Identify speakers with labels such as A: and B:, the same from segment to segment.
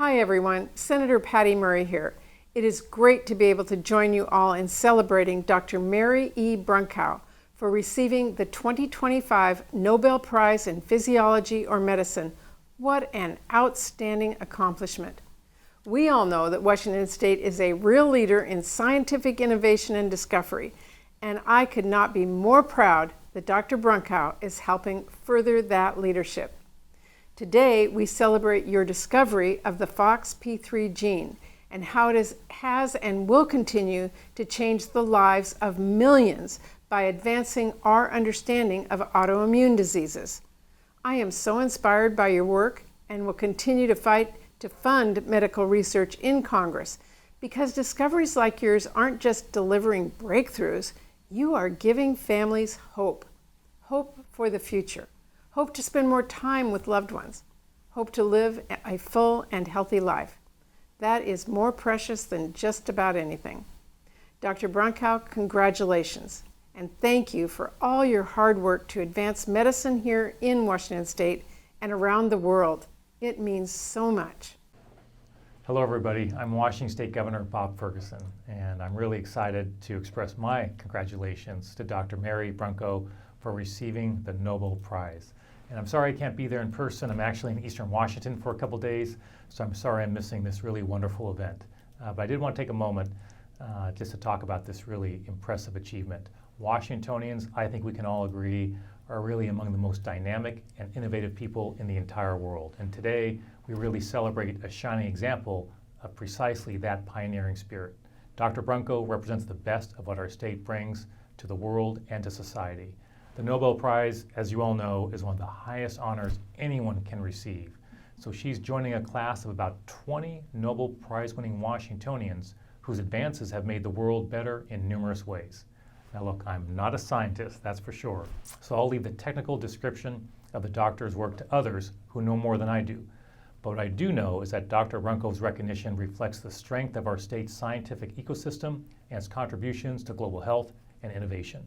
A: Hi everyone, Senator Patty Murray here. It is great to be able to join you all in celebrating Dr. Mary E. Brunkow for receiving the 2025 Nobel Prize in Physiology or Medicine. What an outstanding accomplishment. We all know that Washington State is a real leader in scientific innovation and discovery, and I could not be more proud that Dr. Brunkow is helping further that leadership. Today, we celebrate your discovery of the FOXP3 gene and how it has and will continue to change the lives of millions by advancing our understanding of autoimmune diseases. I am so inspired by your work and will continue to fight to fund medical research in Congress because discoveries like yours aren't just delivering breakthroughs, you are giving families hope. Hope for the future. Hope to spend more time with loved ones. Hope to live a full and healthy life. That is more precious than just about anything. Dr. Brunkow, congratulations, and thank you for all your hard work to advance medicine here in Washington State and around the world. It means so much.
B: Hello everybody, I'm Washington State Governor Bob Ferguson, and I'm really excited to express my congratulations to Dr. Mary Brunkow for receiving the Nobel Prize. And I'm sorry I can't be there in person. I'm actually in Eastern Washington for a couple days, so I'm sorry I'm missing this really wonderful event. But I did want to take a moment just to talk about this really impressive achievement. Washingtonians, I think we can all agree, are really among the most dynamic and innovative people in the entire world. And today, we really celebrate a shining example of precisely that pioneering spirit. Dr. Brunkow represents the best of what our state brings to the world and to society. The Nobel Prize, as you all know, is one of the highest honors anyone can receive. So she's joining a class of about 20 Nobel Prize-winning Washingtonians whose advances have made the world better in numerous ways. Now look, I'm not a scientist, that's for sure, so I'll leave the technical description of the doctor's work to others who know more than I do. But what I do know is that Dr. Brunkow's recognition reflects the strength of our state's scientific ecosystem and its contributions to global health and innovation.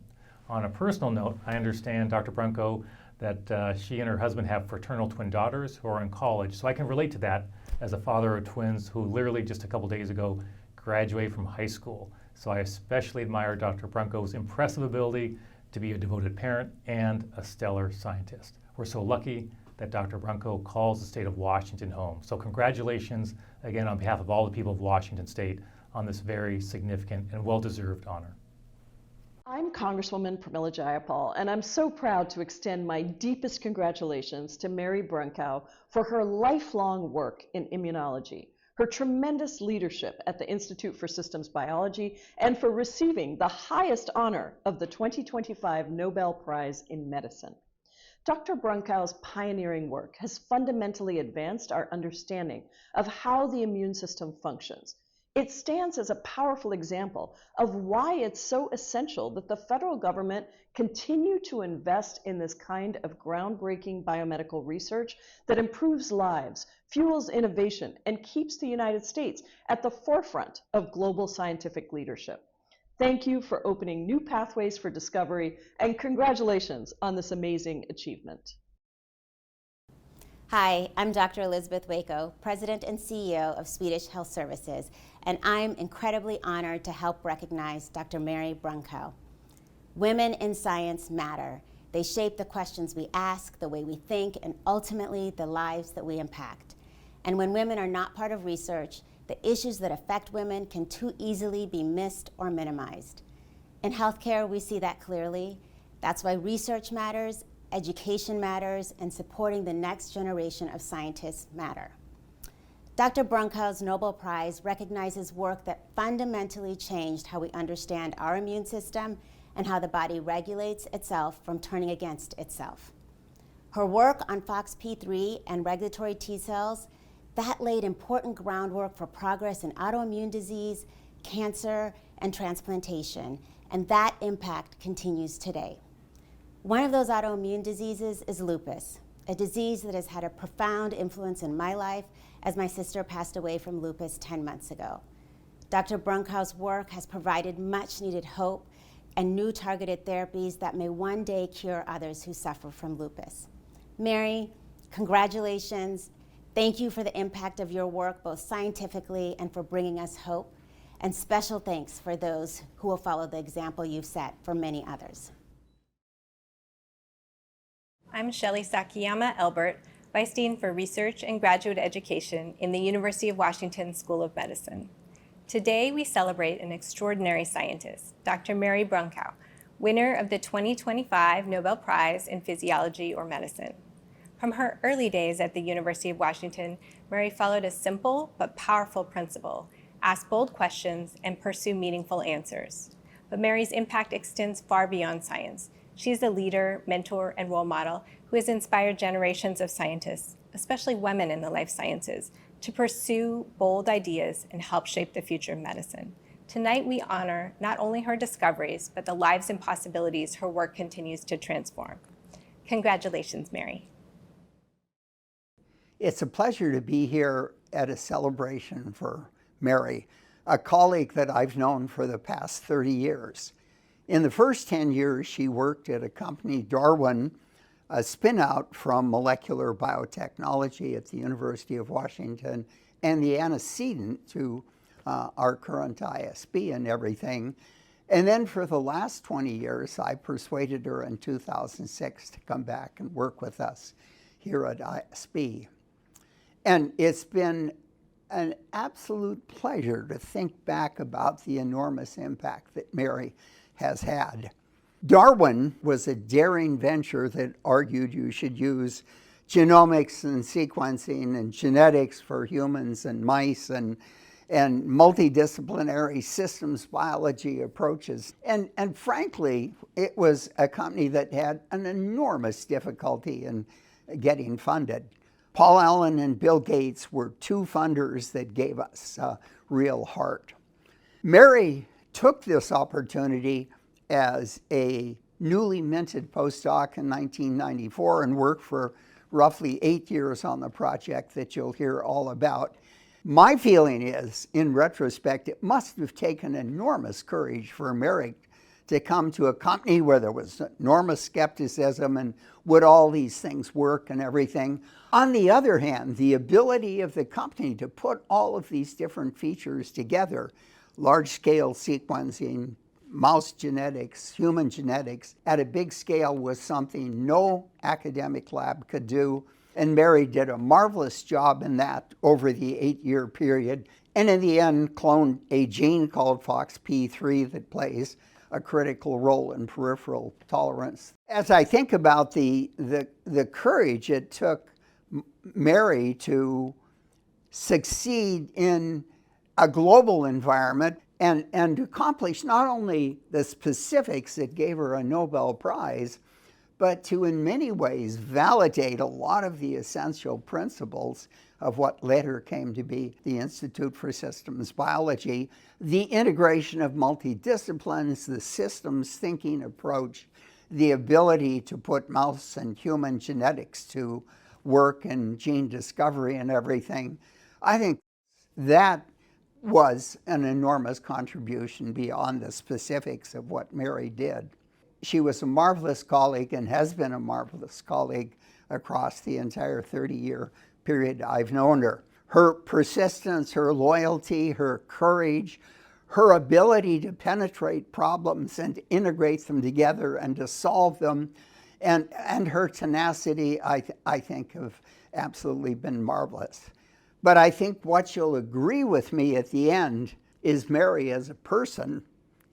B: On a personal note, I understand, Dr. Brunkow, that she and her husband have fraternal twin daughters who are in college, so I can relate to that as a father of twins who literally just a couple days ago graduated from high school. So I especially admire Dr. Brunkow's impressive ability to be a devoted parent and a stellar scientist. We're so lucky that Dr. Brunkow calls the state of Washington home. So congratulations again on behalf of all the people of Washington State on this very significant and well-deserved honor.
C: I'm Congresswoman Pramila Jayapal, and I'm so proud to extend my deepest congratulations to Mary Brunkow for her lifelong work in immunology, her tremendous leadership at the Institute for Systems Biology, and for receiving the highest honor of the 2025 Nobel Prize in Medicine. Dr. Brunkow's pioneering work has fundamentally advanced our understanding of how the immune system functions. It stands as a powerful example of why it's so essential that the federal government continue to invest in this kind of groundbreaking biomedical research that improves lives, fuels innovation, and keeps the United States at the forefront of global scientific leadership. Thank you for opening new pathways for discovery, and congratulations on this amazing achievement.
D: Hi, I'm Dr. Elizabeth Wako, President and CEO of Swedish Health Services, and I'm incredibly honored to help recognize Dr. Mary Brunkow. Women in science matter. They shape the questions we ask, the way we think, and ultimately the lives that we impact. And when women are not part of research, the issues that affect women can too easily be missed or minimized. In healthcare, we see that clearly. That's why research matters, education matters, and supporting the next generation of scientists matter. Dr. Brunkow's Nobel Prize recognizes work that fundamentally changed how we understand our immune system and how the body regulates itself from turning against itself. Her work on FOXP3 and regulatory T cells, that laid important groundwork for progress in autoimmune disease, cancer, and transplantation, and that impact continues today. One of those autoimmune diseases is lupus, a disease that has had a profound influence in my life as my sister passed away from lupus 10 months ago. Dr. Brunkow's work has provided much needed hope and new targeted therapies that may one day cure others who suffer from lupus. Mary, congratulations. Thank you for the impact of your work, both scientifically and for bringing us hope. And special thanks for those who will follow the example you've set for many others.
E: I'm Shelly Sakiyama-Elbert, Vice Dean for Research and Graduate Education in the University of Washington School of Medicine. Today, we celebrate an extraordinary scientist, Dr. Mary Brunkow, winner of the 2025 Nobel Prize in Physiology or Medicine. From her early days at the University of Washington, Mary followed a simple but powerful principle: ask bold questions and pursue meaningful answers. But Mary's impact extends far beyond science. She's a leader, mentor, and role model who has inspired generations of scientists, especially women in the life sciences, to pursue bold ideas and help shape the future of medicine. Tonight, we honor not only her discoveries, but the lives and possibilities her work continues to transform. Congratulations, Mary.
F: It's a pleasure to be here at a celebration for Mary, a colleague that I've known for the past 30 years. In the first 10 years, she worked at a company, Darwin, a spin-out from molecular biotechnology at the University of Washington, and the antecedent to our current ISB and everything. And then for the last 20 years, I persuaded her in 2006 to come back and work with us here at ISB. And it's been an absolute pleasure to think back about the enormous impact that Mary has had. Darwin was a daring venture that argued you should use genomics and sequencing and genetics for humans and mice and multidisciplinary systems biology approaches. And frankly, it was a company that had an enormous difficulty in getting funded. Paul Allen and Bill Gates were two funders that gave us a real heart. Mary took this opportunity as a newly minted postdoc in 1994 and worked for roughly 8 years on the project that you'll hear all about. My feeling is, in retrospect, it must have taken enormous courage for Mary to come to a company where there was enormous skepticism and would all these things work and everything. On the other hand, the ability of the company to put all of these different features together, large-scale sequencing, mouse genetics, human genetics, at a big scale was something no academic lab could do. And Mary did a marvelous job in that over the 8-year period. And in the end, cloned a gene called FOXP3 that plays a critical role in peripheral tolerance. As I think about the courage it took Mary to succeed in a global environment and to accomplish not only the specifics that gave her a Nobel Prize, but to in many ways validate a lot of the essential principles of what later came to be the Institute for Systems Biology, the integration of multidisciplines, the systems thinking approach, the ability to put mouse and human genetics to work and gene discovery and everything. I think that was an enormous contribution beyond the specifics of what Mary did. She was a marvelous colleague and has been a marvelous colleague across the entire 30-year period I've known her. Her persistence, her loyalty, her courage, her ability to penetrate problems and integrate them together and to solve them, and her tenacity, I think, have absolutely been marvelous. But I think what you'll agree with me at the end is Mary as a person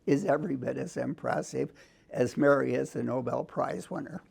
F: is every bit as impressive as Mary as a Nobel Prize winner.